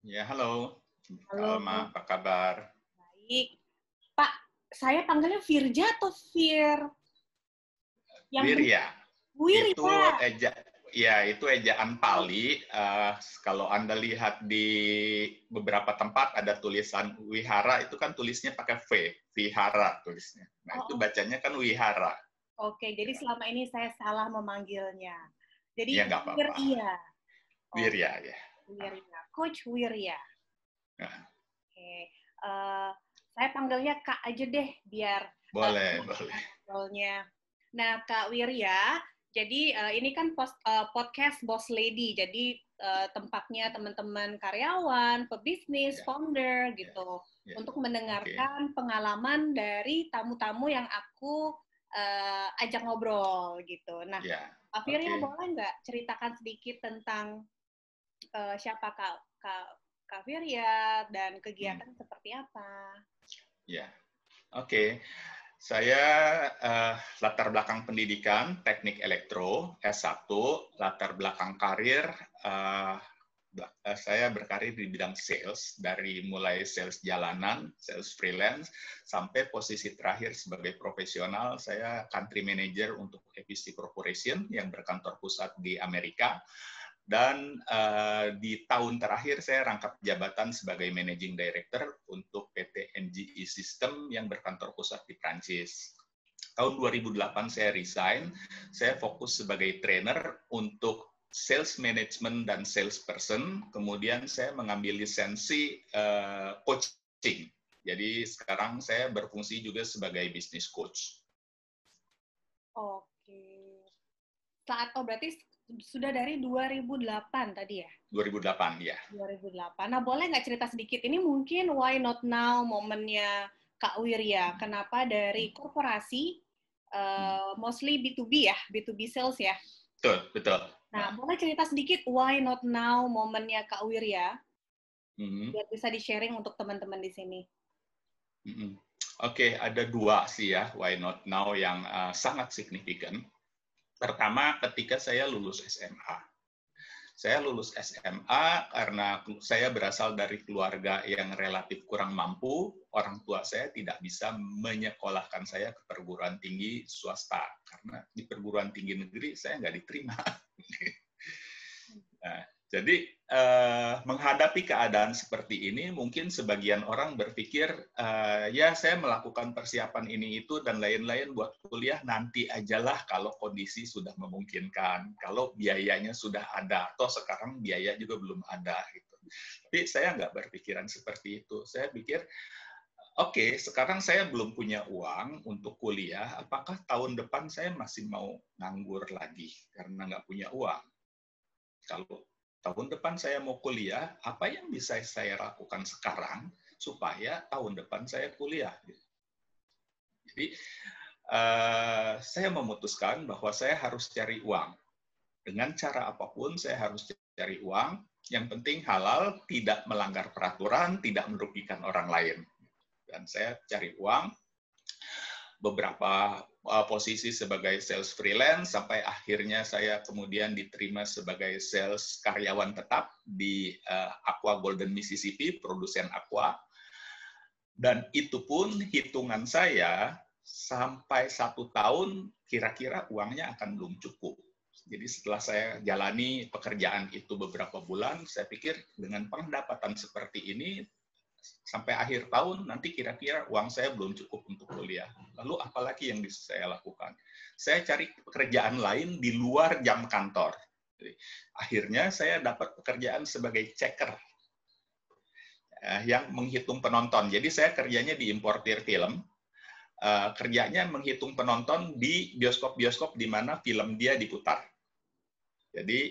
Ya, halo. Halo, Alma, apa kabar? baik. Pak, saya panggilnya Virja atau Vir? Yang benar, Wirya. Itu Wirya. itu ejaan Pali. Kalau Anda lihat di beberapa tempat ada tulisan Wihara, itu kan tulisnya pakai V, Vihara tulisnya. Nah, Oh, itu oh, bacanya kan Wihara. oke. Jadi Ya, selama ini saya salah memanggilnya. ya Jadi nggak apa-apa. Wirya. Oh, Wirya, ya. Wirya. Coach Wirya. Nah, Oke. Saya panggilnya Kak aja deh, biar boleh, enak boleh. ngobrolnya. Nah, Kak Wirya, jadi ini kan podcast Boss Lady, jadi tempatnya teman-teman karyawan, pebisnis, Ya, founder ya, gitu, ya. untuk Oke. mendengarkan pengalaman dari tamu-tamu yang aku ajak ngobrol gitu. Nah, Ya, Kak Wirya oke. boleh nggak ceritakan sedikit tentang siapa Kak Wirya dan Hmm, kegiatan seperti apa? ya, oke. Saya latar belakang pendidikan teknik elektro S1, latar belakang karir eh, saya berkarir di bidang sales dari mulai sales jalanan, sales freelance sampai posisi terakhir sebagai profesional saya country manager untuk EPC Corporation yang berkantor pusat di Amerika. Dan di tahun terakhir saya rangkap jabatan sebagai Managing Director untuk PT NGE System yang berkantor pusat di Prancis. Tahun 2008 saya resign, saya fokus sebagai trainer untuk sales management dan salesperson, kemudian saya mengambil lisensi coaching. Jadi sekarang saya berfungsi juga sebagai business coach. Oke. Berarti sudah dari 2008 tadi ya? 2008 ya. 2008. Nah, boleh nggak cerita sedikit? Ini mungkin why not now momennya Kak Wirya. Kenapa dari korporasi, mostly B2B ya, B2B sales ya. Betul, betul. Nah, boleh cerita sedikit why not now momennya Kak Wirya, Hmm. biar bisa di-sharing untuk teman-teman di sini. Oke, ada dua sih ya, why not now yang sangat signifikan. Pertama, ketika saya lulus SMA. Saya lulus SMA karena saya berasal dari keluarga yang relatif kurang mampu. Orang tua saya tidak bisa menyekolahkan saya ke perguruan tinggi swasta. Karena di perguruan tinggi negeri saya nggak diterima. Nah, jadi menghadapi keadaan seperti ini, mungkin sebagian orang berpikir, ya saya melakukan persiapan ini itu dan lain-lain buat kuliah nanti ajalah kalau kondisi sudah memungkinkan, kalau biayanya sudah ada, atau sekarang biaya juga belum ada. Gitu. Tapi saya nggak berpikiran seperti itu. Saya pikir, oke, sekarang saya belum punya uang untuk kuliah, apakah tahun depan saya masih mau nganggur lagi karena nggak punya uang? Kalau tahun depan saya mau kuliah, apa yang bisa saya lakukan sekarang supaya tahun depan saya kuliah? Jadi saya memutuskan bahwa saya harus cari uang. Dengan cara apapun saya harus cari uang. Yang penting halal, tidak melanggar peraturan, tidak merugikan orang lain. Dan saya cari uang, beberapa posisi sebagai sales freelance sampai akhirnya saya kemudian diterima sebagai sales karyawan tetap di Aqua Golden Mississippi, produsen aqua. Dan itu pun hitungan saya sampai 1 tahun kira-kira uangnya akan belum cukup. Jadi setelah saya jalani pekerjaan itu beberapa bulan, saya pikir dengan pendapatan seperti ini sampai akhir tahun nanti kira-kira uang saya belum cukup untuk kuliah. Lalu apalagi yang bisa saya lakukan? Saya cari pekerjaan lain di luar jam kantor. Jadi, akhirnya saya dapat pekerjaan sebagai checker yang menghitung penonton. Jadi saya kerjanya di importir film, kerjanya menghitung penonton di bioskop-bioskop di mana film dia diputar. Jadi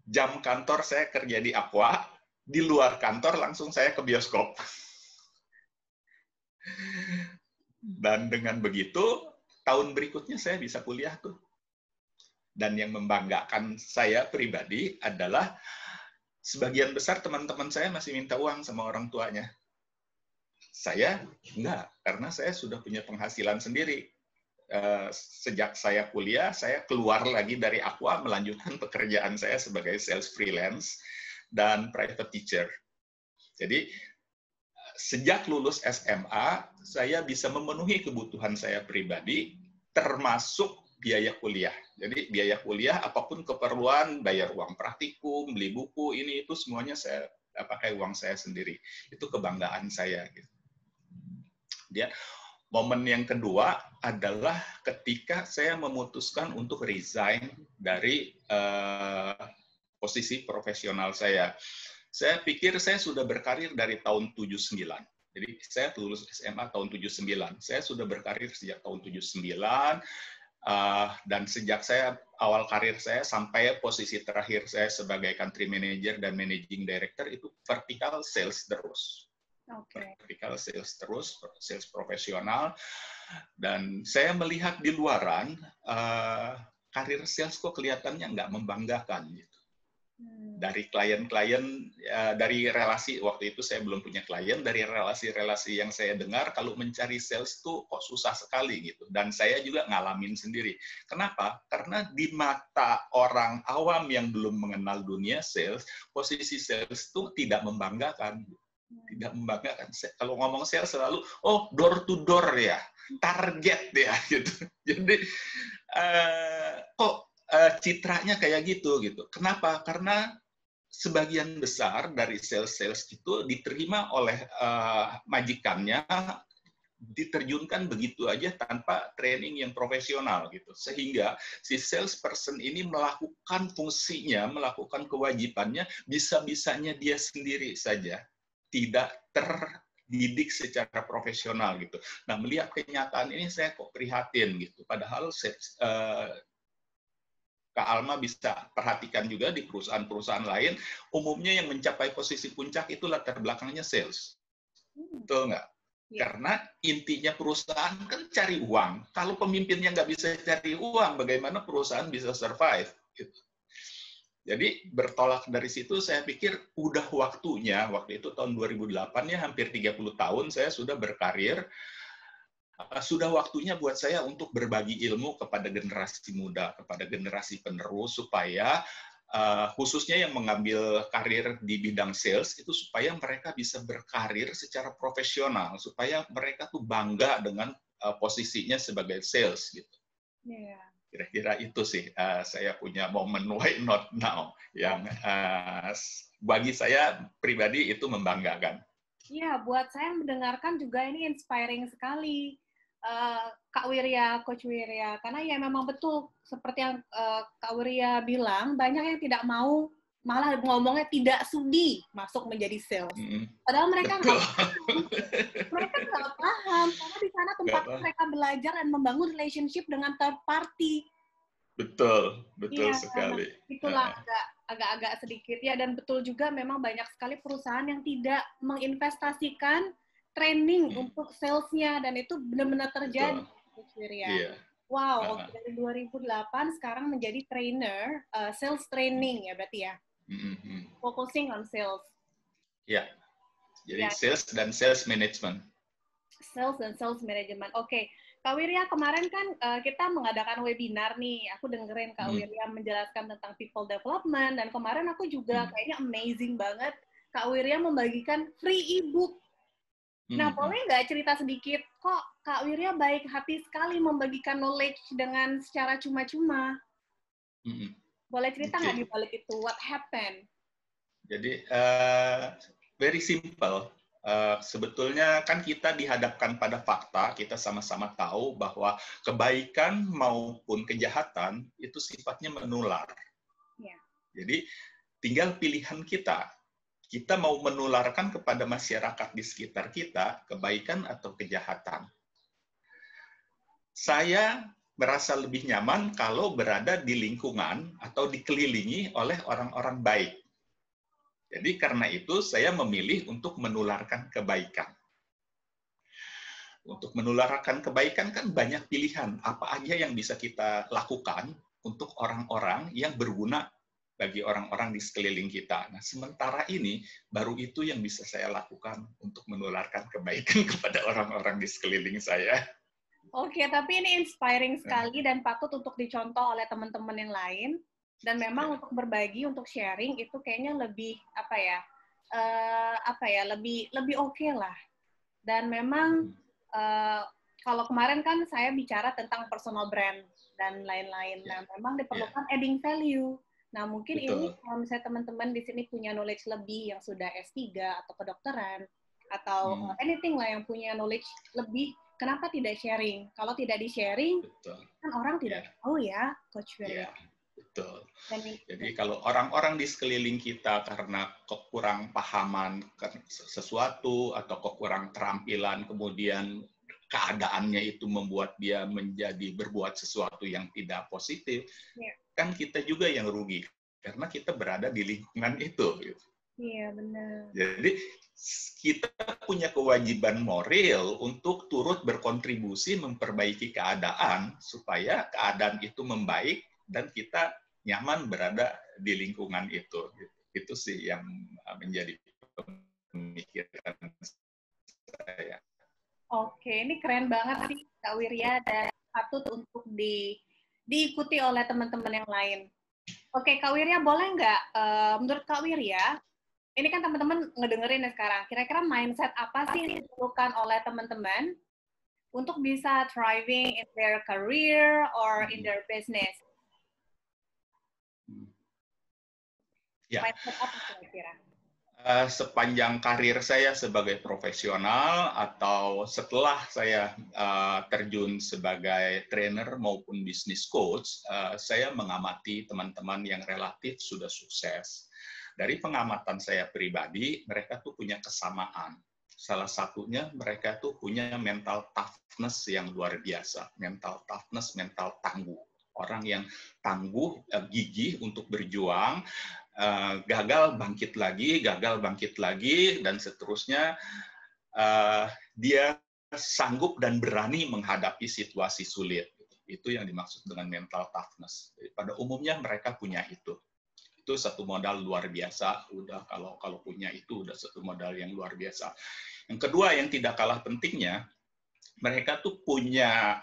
jam kantor saya kerja di Aqua, di luar kantor langsung saya ke bioskop. Dan dengan begitu, tahun berikutnya saya bisa kuliah tuh. Dan yang membanggakan saya pribadi adalah sebagian besar teman-teman saya masih minta uang sama orang tuanya. Saya enggak, karena saya sudah punya penghasilan sendiri. Sejak saya kuliah, saya keluar lagi dari Aqua, melanjutkan pekerjaan saya sebagai sales freelance dan private teacher. Jadi sejak lulus SMA, saya bisa memenuhi kebutuhan saya pribadi, termasuk biaya kuliah. Jadi biaya kuliah, apapun keperluan, bayar uang praktikum, beli buku, ini itu semuanya saya pakai uang saya sendiri. Itu kebanggaan saya. Dia momen yang kedua adalah ketika saya memutuskan untuk resign dari posisi profesional saya. Saya pikir saya sudah berkarir dari tahun 79. Jadi saya lulus SMA tahun 79. Saya sudah berkarir sejak tahun 79. Dan sejak saya awal karir saya sampai posisi terakhir saya sebagai country manager dan managing director itu vertical sales terus. Vertical sales terus, sales profesional. Dan saya melihat di luaran, karir sales kok kelihatannya nggak membanggakan gitu. Dari klien-klien, dari relasi, waktu itu saya belum punya klien, dari relasi-relasi yang saya dengar, kalau mencari sales tuh kok susah sekali gitu. Dan saya juga ngalamin sendiri. Kenapa? Karena di mata orang awam yang belum mengenal dunia sales, posisi sales tuh tidak membanggakan. Tidak membanggakan. Kalau ngomong sales selalu, oh door to door ya, target ya gitu. Jadi kok citranya kayak gitu. Kenapa? Karena sebagian besar dari sales-sales itu diterima oleh majikannya, diterjunkan begitu aja tanpa training yang profesional gitu. Sehingga si salesperson ini melakukan fungsinya, melakukan kewajibannya bisa-bisanya dia sendiri saja. Tidak terdidik secara profesional gitu. Nah, melihat kenyataan ini saya kok prihatin gitu. Padahal Kak Alma bisa perhatikan juga di perusahaan-perusahaan lain, umumnya yang mencapai posisi puncak itu latar belakangnya sales. Betul nggak? Yeah. Karena intinya perusahaan kan cari uang. Kalau pemimpinnya nggak bisa cari uang, bagaimana perusahaan bisa survive? Gitu. Jadi bertolak dari situ saya pikir udah waktunya, waktu itu tahun 2008 ya, hampir 30 tahun saya sudah berkarir, sudah waktunya buat saya untuk berbagi ilmu kepada generasi muda, kepada generasi penerus, supaya khususnya yang mengambil karir di bidang sales, itu supaya mereka bisa berkarir secara profesional, supaya mereka tuh bangga dengan posisinya sebagai sales. Gitu. Yeah. Kira-kira itu sih, saya punya momen why not now, yang bagi saya pribadi itu membanggakan. Iya, buat saya yang mendengarkan juga ini inspiring sekali. Kak Wirya, Coach Wirya, karena ya memang betul seperti yang Kak Wirya bilang, banyak yang tidak mau, malah ngomongnya tidak sudi masuk menjadi sales. Padahal mereka nggak paham, karena di sana tempat mereka belajar dan membangun relationship dengan third party. Betul iya, sekali. Itulah agak-agak sedikit ya, dan betul juga memang banyak sekali perusahaan yang tidak menginvestasikan training untuk salesnya, dan itu benar-benar terjadi. Iya. Wow, dari 2008 sekarang menjadi trainer, sales training ya berarti ya? Focusing on sales. Iya, jadi sales dan sales management. Sales dan sales management, oke. Kak Wirya, kemarin kan kita mengadakan webinar nih, aku dengerin Kak Wirya menjelaskan tentang people development, dan kemarin aku juga kayaknya amazing banget, Kak Wirya membagikan free e-book. Nah, boleh nggak cerita sedikit, kok Kak Wirya baik hati sekali membagikan knowledge dengan secara cuma-cuma? Boleh cerita nggak di balik itu? What happened? Jadi, very simple. Sebetulnya kan kita dihadapkan pada fakta, kita sama-sama tahu bahwa kebaikan maupun kejahatan itu sifatnya menular. Yeah. Jadi, tinggal pilihan kita. Kita mau menularkan kepada masyarakat di sekitar kita kebaikan atau kejahatan. Saya merasa lebih nyaman kalau berada di lingkungan atau dikelilingi oleh orang-orang baik. Jadi karena itu saya memilih untuk menularkan kebaikan. Untuk menularkan kebaikan kan banyak pilihan. Apa aja yang bisa kita lakukan untuk orang-orang yang berguna bagi orang-orang di sekeliling kita. Nah, sementara ini, baru itu yang bisa saya lakukan untuk menularkan kebaikan kepada orang-orang di sekeliling saya. Oke, tapi ini inspiring sekali dan patut untuk dicontoh oleh teman-teman yang lain. Dan memang untuk berbagi, untuk sharing, itu kayaknya lebih, apa ya, apa ya, lebih oke lah. Dan memang kalau kemarin kan saya bicara tentang personal brand dan lain-lain. Nah, memang diperlukan adding value. Nah, mungkin ini kalau misalnya teman-teman di sini punya knowledge lebih yang sudah S3 atau kedokteran atau anything lah yang punya knowledge lebih, kenapa tidak sharing? Kalau tidak di-sharing, kan orang tidak tahu ya, Coach Wirya. Betul. Jadi kalau orang-orang di sekeliling kita karena kekurang pahaman sesuatu atau kekurang keterampilan, kemudian keadaannya itu membuat dia menjadi berbuat sesuatu yang tidak positif, kan kita juga yang rugi karena kita berada di lingkungan itu. Iya, benar. Jadi kita punya kewajiban moral untuk turut berkontribusi memperbaiki keadaan supaya keadaan itu membaik dan kita nyaman berada di lingkungan itu. Itu sih yang menjadi pemikiran saya. Oke, ini keren banget sih Kak Wirya, dan patut untuk diikuti oleh teman-teman yang lain. Oke, Kak Wirya, boleh nggak, menurut Kak Wirya, ini kan teman-teman ngedengerin ya sekarang, kira-kira mindset apa sih yang diperlukan oleh teman-teman untuk bisa thriving in their career or in their business? Ya. Mindset apa kira-kira? Sepanjang karir saya sebagai profesional atau setelah saya terjun sebagai trainer maupun business coach, saya mengamati teman-teman yang relatif sudah sukses. Dari pengamatan saya pribadi, mereka tuh punya kesamaan. Salah satunya mereka tuh punya mental toughness yang luar biasa. Mental toughness, mental tangguh. Orang yang tangguh, gigih untuk berjuang, gagal bangkit lagi, dan seterusnya. Dia sanggup dan berani menghadapi situasi sulit. Itu yang dimaksud dengan mental toughness. Pada umumnya mereka punya itu. Itu satu modal luar biasa. Udah kalau punya itu udah satu modal yang luar biasa. Yang kedua yang tidak kalah pentingnya, mereka tuh punya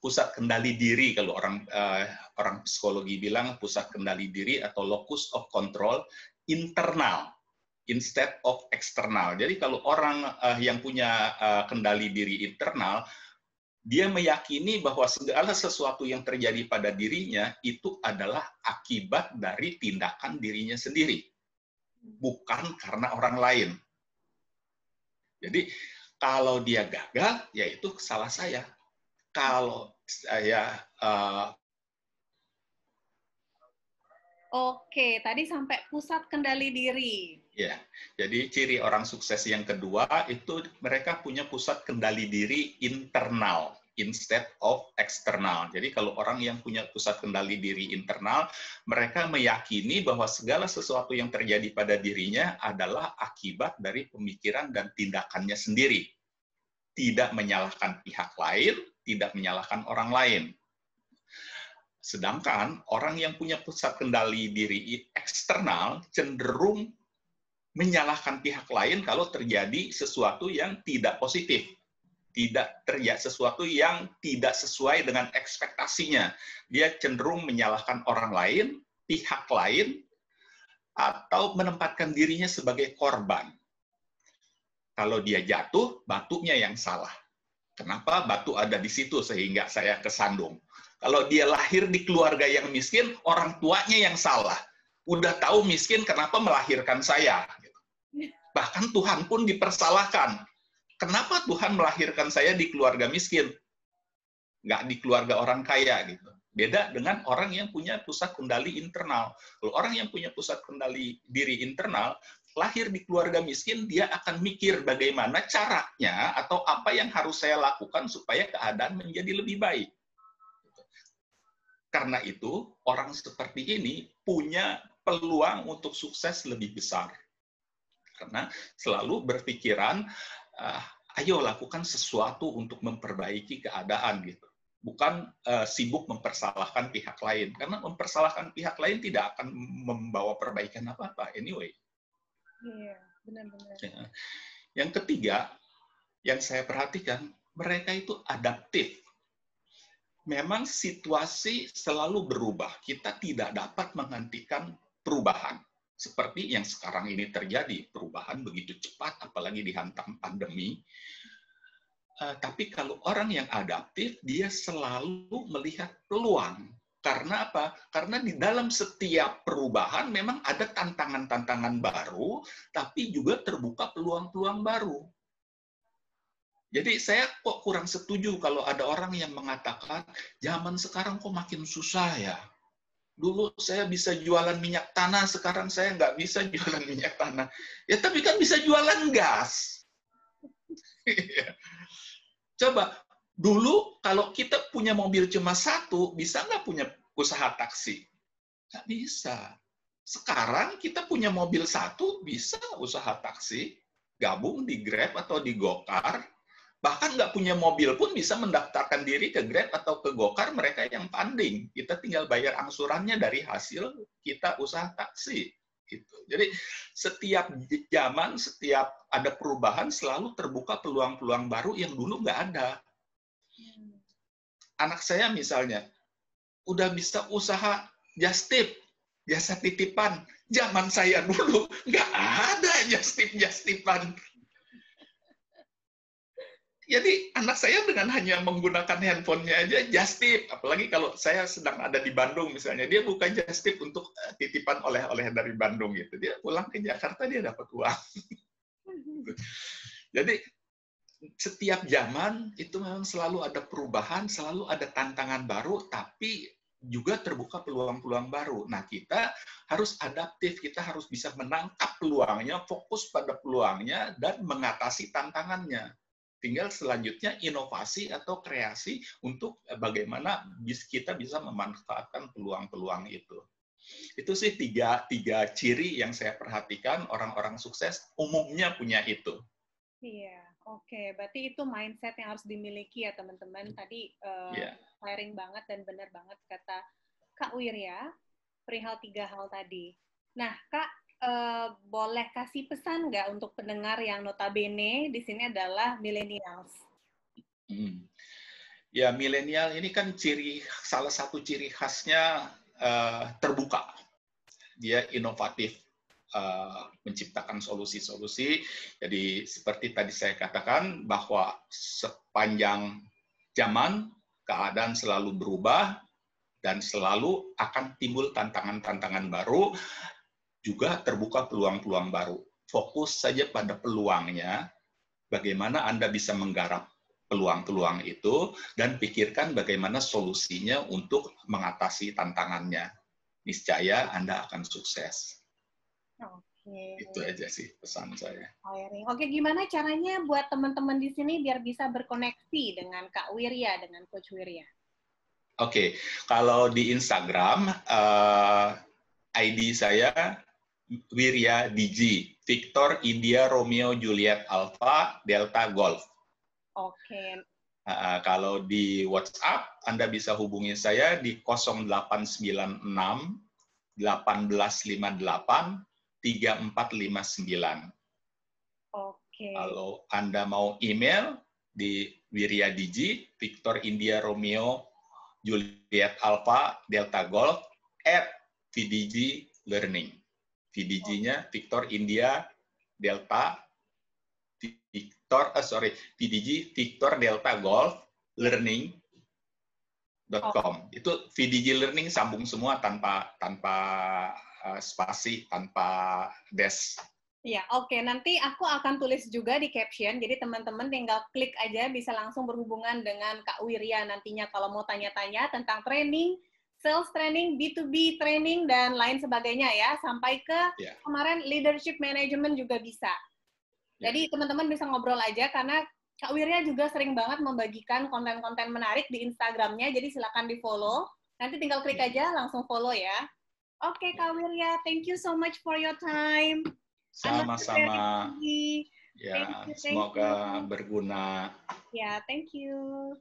pusat kendali diri. Kalau orang psikologi bilang pusat kendali diri atau locus of control internal instead of external. Jadi kalau orang yang punya kendali diri internal, dia meyakini bahwa segala sesuatu yang terjadi pada dirinya itu adalah akibat dari tindakan dirinya sendiri, bukan karena orang lain. Jadi kalau dia gagal, ya itu salah saya. Kalau saya Oke, tadi sampai pusat kendali diri. Ya, jadi ciri orang sukses yang kedua itu mereka punya pusat kendali diri internal instead of external. Jadi kalau orang yang punya pusat kendali diri internal, mereka meyakini bahwa segala sesuatu yang terjadi pada dirinya adalah akibat dari pemikiran dan tindakannya sendiri. Tidak menyalahkan pihak lain, tidak menyalahkan orang lain. Sedangkan orang yang punya pusat kendali diri eksternal cenderung menyalahkan pihak lain kalau terjadi sesuatu yang tidak positif, tidak terjadi sesuatu yang tidak sesuai dengan ekspektasinya. Dia cenderung menyalahkan orang lain, pihak lain, atau menempatkan dirinya sebagai korban. Kalau dia jatuh, batunya yang salah. Kenapa batu ada di situ sehingga saya kesandung? Kalau dia lahir di keluarga yang miskin, orang tuanya yang salah. Udah tahu miskin, kenapa melahirkan saya? Bahkan Tuhan pun dipersalahkan. Kenapa Tuhan melahirkan saya di keluarga miskin? Nggak di keluarga orang kaya. Gitu. Beda dengan orang yang punya pusat kendali internal. Kalau orang yang punya pusat kendali diri internal, lahir di keluarga miskin, dia akan mikir bagaimana caranya atau apa yang harus saya lakukan supaya keadaan menjadi lebih baik. Karena itu, orang seperti ini punya peluang untuk sukses lebih besar. Karena selalu berpikiran, ayo lakukan sesuatu untuk memperbaiki keadaan gitu. Bukan sibuk mempersalahkan pihak lain. Karena mempersalahkan pihak lain tidak akan membawa perbaikan apa-apa. Anyway. Iya, benar-benar. Ya. Yang ketiga, yang saya perhatikan, mereka itu adaptif. Memang situasi selalu berubah. Kita tidak dapat menghentikan perubahan. seperti yang sekarang ini terjadi, perubahan begitu cepat, apalagi dihantam pandemi. Tapi kalau orang yang adaptif, dia selalu melihat peluang. Karena apa? Karena di dalam setiap perubahan memang ada tantangan-tantangan baru, tapi juga terbuka peluang-peluang baru. Jadi saya kok kurang setuju kalau ada orang yang mengatakan, zaman sekarang kok makin susah ya. Dulu saya bisa jualan minyak tanah, sekarang saya nggak bisa jualan minyak tanah. Ya tapi kan bisa jualan gas. Coba, dulu kalau kita punya mobil cuma satu, bisa nggak punya usaha taksi? Nggak bisa. Sekarang kita punya mobil satu, bisa usaha taksi, gabung di Grab atau di Gokar. Bahkan nggak punya mobil pun bisa mendaftarkan diri ke Grab atau ke Gokar, mereka yang funding. Kita tinggal bayar angsurannya dari hasil kita usaha taksi. Gitu. Jadi setiap zaman, setiap ada perubahan, selalu terbuka peluang-peluang baru yang dulu nggak ada. Anak saya misalnya, udah bisa usaha just tip, jasa titipan. Zaman saya dulu nggak ada just tipan. Jadi anak saya dengan hanya menggunakan handphonenya aja just tip, apalagi kalau saya sedang ada di Bandung misalnya, dia buka just tip untuk titipan oleh-oleh dari Bandung gitu. Dia pulang ke Jakarta dia dapat uang. Jadi setiap zaman itu memang selalu ada perubahan, selalu ada tantangan baru, tapi juga terbuka peluang-peluang baru. Nah, kita harus adaptif, kita harus bisa menangkap peluangnya, fokus pada peluangnya, dan mengatasi tantangannya. Tinggal selanjutnya inovasi atau kreasi untuk bagaimana kita bisa memanfaatkan peluang-peluang itu. Itu sih tiga ciri yang saya perhatikan orang-orang sukses umumnya punya itu. Iya, oke. Berarti itu mindset yang harus dimiliki ya teman-teman. Tadi firing banget dan benar banget kata Kak Wirya, perihal 3 hal tadi. Nah, Kak, boleh kasih pesan nggak untuk pendengar yang notabene di sini adalah millennials? Ya, milenial ini kan salah satu ciri khasnya terbuka. Dia inovatif, menciptakan solusi-solusi. Jadi seperti tadi saya katakan bahwa sepanjang zaman keadaan selalu berubah dan selalu akan timbul tantangan-tantangan baru. Juga terbuka peluang-peluang baru. Fokus saja pada peluangnya, bagaimana Anda bisa menggarap peluang-peluang itu, dan pikirkan bagaimana solusinya untuk mengatasi tantangannya. Niscaya Anda akan sukses. Oke. Itu aja sih pesan saya. Oke, gimana caranya buat teman-teman di sini biar bisa berkoneksi dengan Kak Wirya, dengan Coach Wirya? Oke, kalau di Instagram, ID saya Wirya DG, Victor India Romeo Juliet Alpha Delta Golf. Oke. Kalau di WhatsApp, Anda bisa hubungi saya di 0896 1858 3459. Oke. Kalau Anda mau email di Wirya DG, Victor India Romeo Juliet Alpha Delta Golf @VDG Learning. VDG-nya Victor India Delta VDG Victor Delta Golf Learning.com. Itu VDG Learning sambung semua tanpa spasi, tanpa dash. Ya, oke. Nanti aku akan tulis juga di caption, jadi teman-teman tinggal klik aja, bisa langsung berhubungan dengan Kak Wirya nantinya kalau mau tanya-tanya tentang training, sales training, B2B training, dan lain sebagainya ya, sampai ke kemarin leadership management juga bisa. Jadi teman-teman bisa ngobrol aja, karena Kak Wirya juga sering banget membagikan konten-konten menarik di Instagramnya, jadi silakan di-follow. Nanti tinggal klik aja, langsung follow ya. Oke, Kak Wirya, thank you so much for your time. Sama-sama. Ya, semoga berguna. Ya, thank you.